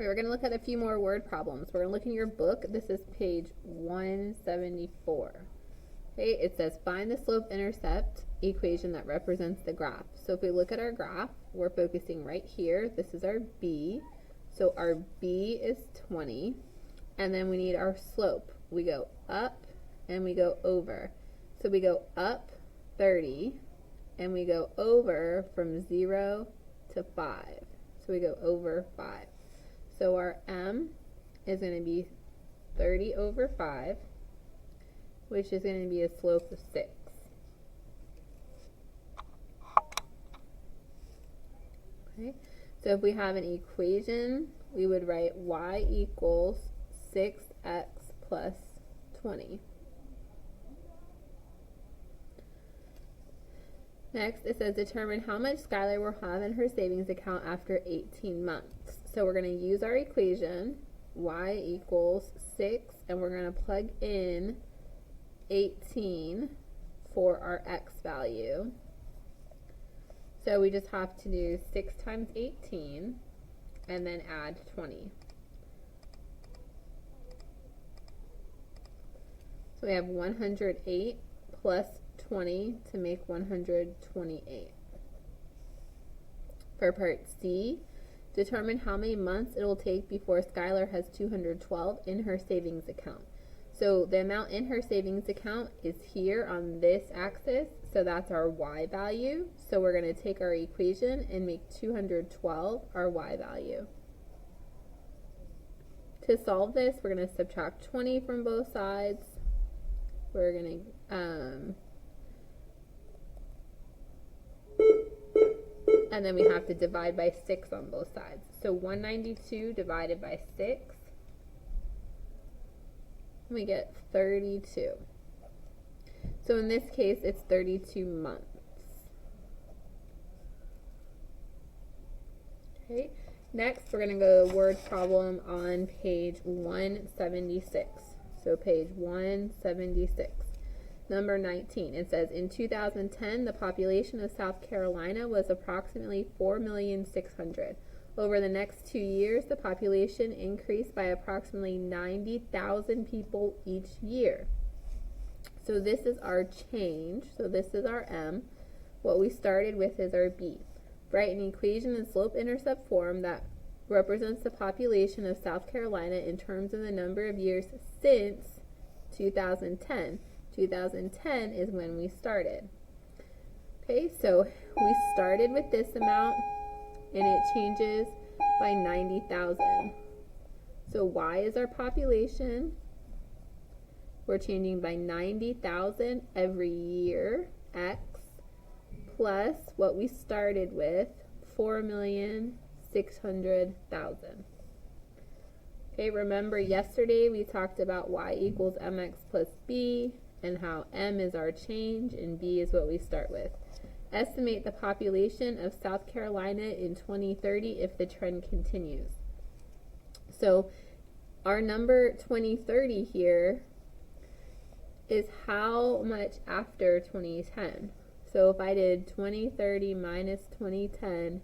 Right, we're going to look at a few more word problems. We're going to look in your book. This is page 174. Okay, it says find the slope-intercept equation that represents the graph. So if we look at our graph, we're focusing right here. This is our B. So our B is 20. And then we need our slope. We go up and we go over. So we go up 30 and we go over from 0 to 5. So we go over 5. So our M is going to be 30 over 5, which is going to be a slope of 6. Okay, so if we have an equation, we would write y equals 6x plus 20. Next, it says determine how much Skylar will have in her savings account after 18 months. So we're going to use our equation, y equals 6, and we're going to plug in 18 for our x value. So we just have to do 6 times 18 and then add 20. So we have 108 plus 20 to make 128. For part C, determine how many months it will take before Skylar has 212 in her savings account. So the amount in her savings account is here on this axis, so that's our y value. So we're going to take our equation and make 212 our y value. To solve this, we're going to subtract 20 from both sides. We're going to and then we have to divide by 6 on both sides. So 192 divided by 6, we get 32. So in this case, it's 32 months. Okay, next we're going to go to word problem on page 176. So page 176. Number 19, it says, in 2010, the population of South Carolina was approximately 4,600,000. Over the next 2 years, the population increased by approximately 90,000 people each year. So this is our change. So this is our M. What we started with is our B. Write an equation in slope-intercept form that represents the population of South Carolina in terms of the number of years since 2010. 2010 is when we started. Okay, so we started with this amount and it changes by 90,000. So Y is our population. We're changing by 90,000 every year, X, plus what we started with, 4,600,000. Okay, remember yesterday we talked about Y equals MX plus B, and how M is our change and B is what we start with. Estimate the population of South Carolina in 2030 if the trend continues. So our number 2030 here is how much after 2010. So if I did 2030 minus 2010,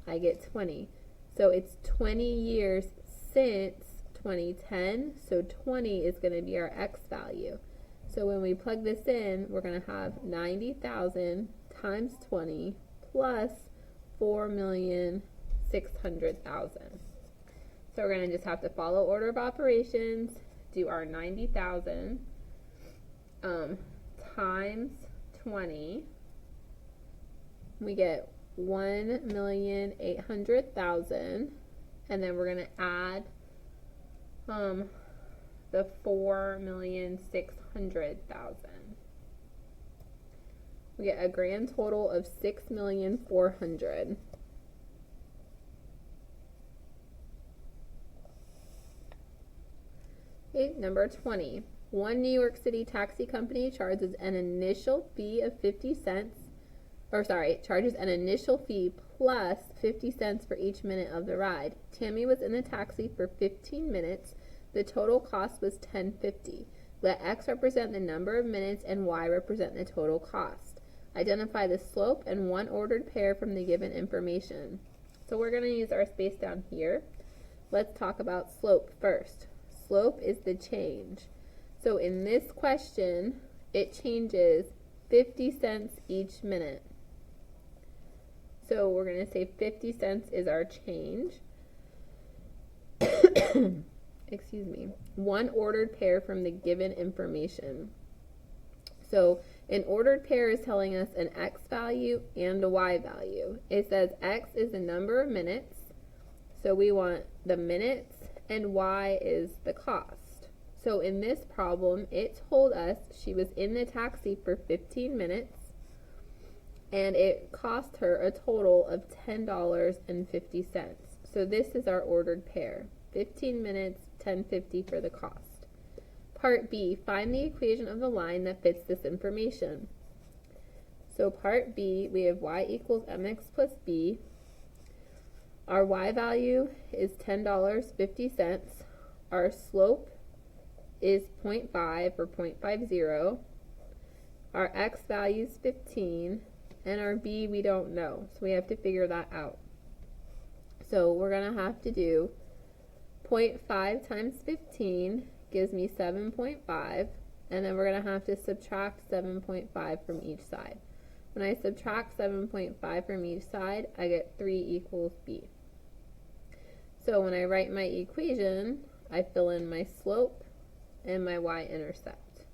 I get 20. So it's 20 years since 2010, so 20 is going to be our X value. So when we plug this in, we're going to have 90,000 times 20 plus 4,600,000. So we're going to just have to follow order of operations, do our 90,000 times 20. We get 1,800,000, and then we're going to add the 4,600,000. We get a grand total of 6,400,000. Okay, number 20. One New York City taxi company charges an initial fee of 50 cents, charges an initial fee plus 50 cents for each minute of the ride. Tammy was in the taxi for 15 minutes. The total cost was $10.50. Let X represent the number of minutes and Y represent the total cost. Identify the slope and one ordered pair from the given information. So we're going to use our space down here. Let's talk about slope first. Slope is the change. So in this question, it changes 50 cents each minute. So we're going to say 50 cents is our change. Excuse me. One ordered pair from the given information. So an ordered pair is telling us an X value and a Y value. It says X is the number of minutes. So we want the minutes, and Y is the cost. So in this problem, it told us she was in the taxi for 15 minutes, and it cost her a total of $10.50. So this is our ordered pair. 15 minutes, $10.50 for the cost. Part B, find the equation of the line that fits this information. So part B, we have y equals mx plus b. Our y value is $10.50. Our slope is 0.5 or 0.50. Our x value is 15. And our b we don't know. So we have to figure that out. So we're going to have to do 0.5 times 15 gives me 7.5. And then we're going to have to subtract 7.5 from each side. When I subtract 7.5 from each side, I get 3 equals b. So when I write my equation, I fill in my slope and my y-intercept.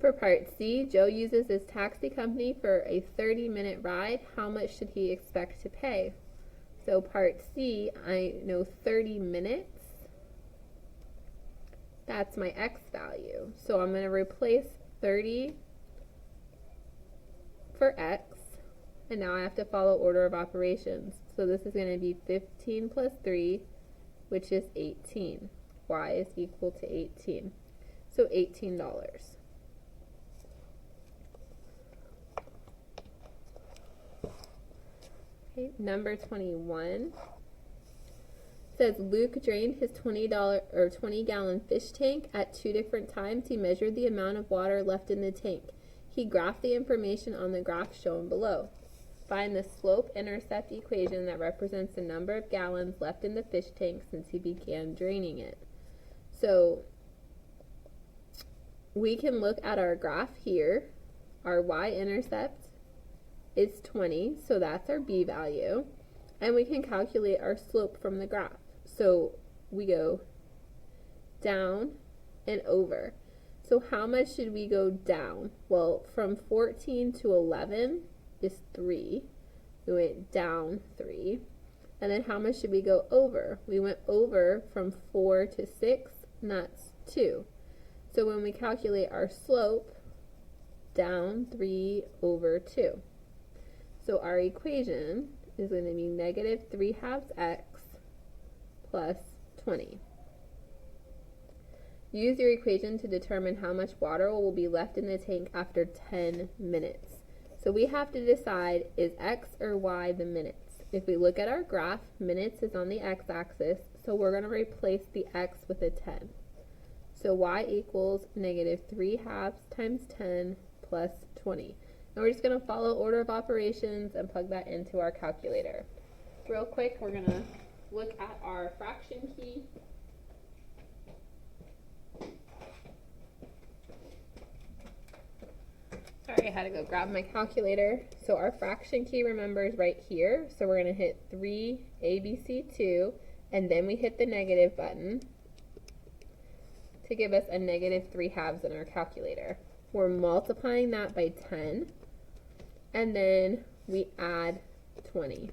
For part C, Joe uses his taxi company for a 30-minute ride. How much should he expect to pay? So part C, I know 30 minutes. That's my x value. So I'm going to replace 30 for x. And now I have to follow order of operations. So this is going to be 15 plus 3, which is 18. Y is equal to 18. So $18. Okay, number 21 says Luke drained his $20 fish tank at 2 different times. He measured the amount of water left in the tank. He graphed the information on the graph shown below. Find the slope-intercept equation that represents the number of gallons left in the fish tank since he began draining it. So we can look at our graph here. Our y-intercept is 20, so that's our b value. And we can calculate our slope from the graph. So we go down and over. So how much should we go down? Well, from 14 to 11 is 3. We went down 3. And then how much should we go over? We went over from 4 to 6, and that's 2. So when we calculate our slope, down 3 over 2. So our equation is going to be negative 3 halves x plus 20. Use your equation to determine how much water will be left in the tank after 10 minutes. So we have to decide, is x or y the minutes? If we look at our graph, minutes is on the x-axis, so we're going to replace the x with a 10. So y equals negative 3 halves times 10 plus 20. And we're just going to follow order of operations and plug that into our calculator. Real quick, we're going to look at our fraction key. Sorry, I had to go grab my calculator. So our fraction key, remember, is right here. So we're going to hit 3 ABC2, and then we hit the negative button to give us a negative 3 halves in our calculator. We're multiplying that by 10, and then we add 20.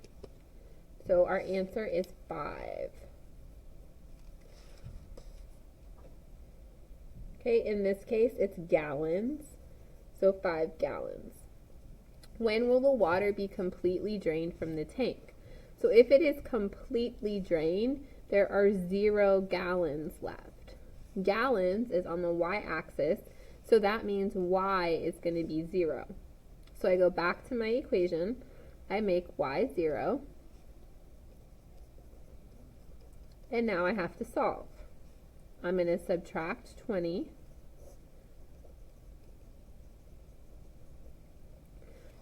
So our answer is 5. Okay, in this case, it's gallons. So 5 gallons. When will the water be completely drained from the tank? So if it is completely drained, there are 0 gallons left. Gallons is on the y-axis, so that means y is going to be 0. So I go back to my equation. I make y 0. And now I have to solve. I'm going to subtract 20.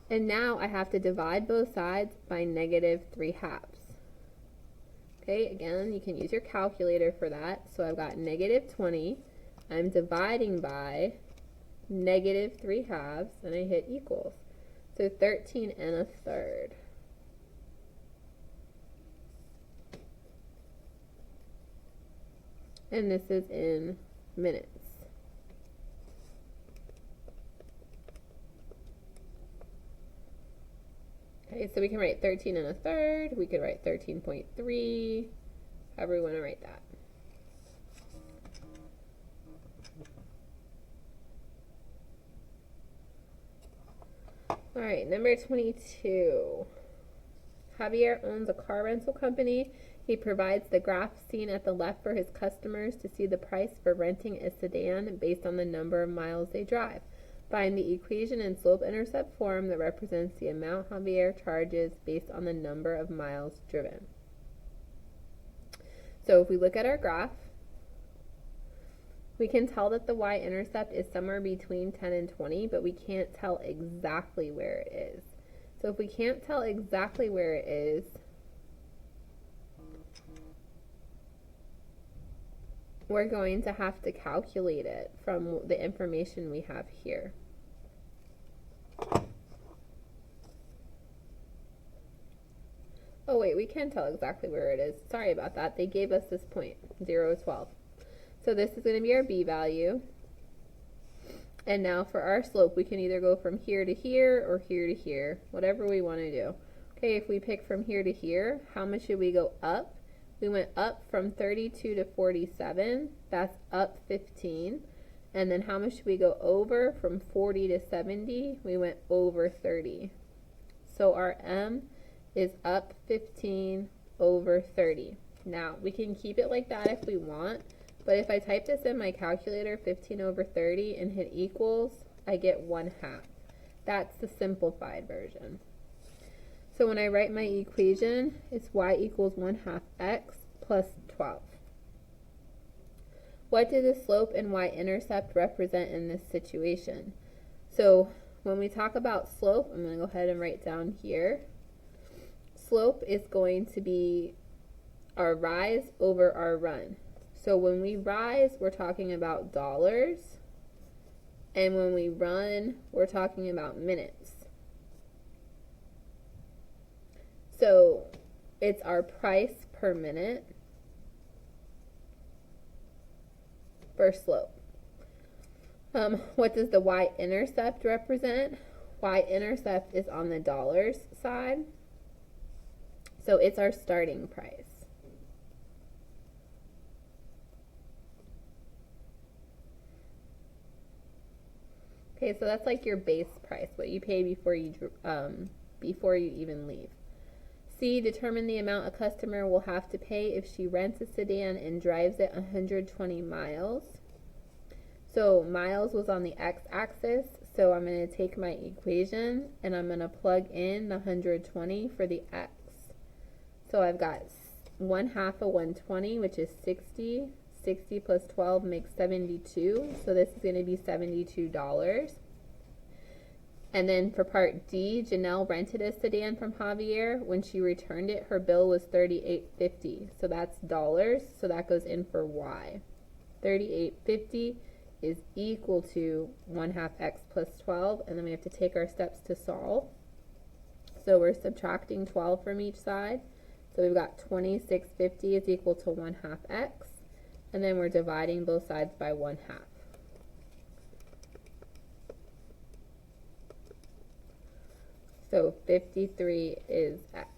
And now I have to divide both sides by negative 3 halves. Okay, again, you can use your calculator for that. So I've got negative 20. I'm dividing by negative 3/2, and I hit equals. So 13 1/3. And this is in minutes. Okay, so we can write 13 1/3. We could write 13.3. However we want to write that. All right, number 22. Javier owns a car rental company. He provides the graph seen at the left for his customers to see the price for renting a sedan based on the number of miles they drive. Find the equation in slope-intercept form that represents the amount Javier charges based on the number of miles driven. So if we look at our graph, we can tell that the y-intercept is somewhere between 10 and 20, but we can't tell exactly where it is. So if we can't tell exactly where it is, we're going to have to calculate it from the information we have here. Oh wait, we can tell exactly where it is. Sorry about that. They gave us this point, 0, 12. So this is going to be our b value. And now for our slope, we can either go from here to here or here to here, whatever we want to do. Okay, if we pick from here to here, how much should we go up? We went up from 32 to 47. That's up 15. And then how much should we go over? From 40 to 70, we went over 30. So our m is up 15 over 30. Now, we can keep it like that if we want, but if I type this in my calculator, 15 over 30, and hit equals, I get 1/2. That's the simplified version. So when I write my equation, it's y equals 1/2 x plus 12. What do the slope and y-intercept represent in this situation? So when we talk about slope, I'm going to go ahead and write down here. Slope is going to be our rise over our run. So when we rise, we're talking about dollars, and when we run, we're talking about minutes. So it's our price per minute for slope. What does the y-intercept represent? Y-intercept is on the dollars side, so it's our starting price. Okay, so that's like your base price, what you pay before you even leave. C, determine the amount a customer will have to pay if she rents a sedan and drives it 120 miles. So miles was on the x-axis, so I'm going to take my equation and I'm going to plug in the 120 for the x. So I've got 1/2 of 120, which is 60. 60 plus 12 makes 72, so this is going to be $72. And then for part D, Janelle rented a sedan from Javier. When she returned it, her bill was $38.50, so that's dollars, so that goes in for Y. $38.50 is equal to 1/2 x plus 12, and then we have to take our steps to solve. So we're subtracting 12 from each side, so we've got $26.50 is equal to 1/2 x. And then we're dividing both sides by 1/2. So 53 is x.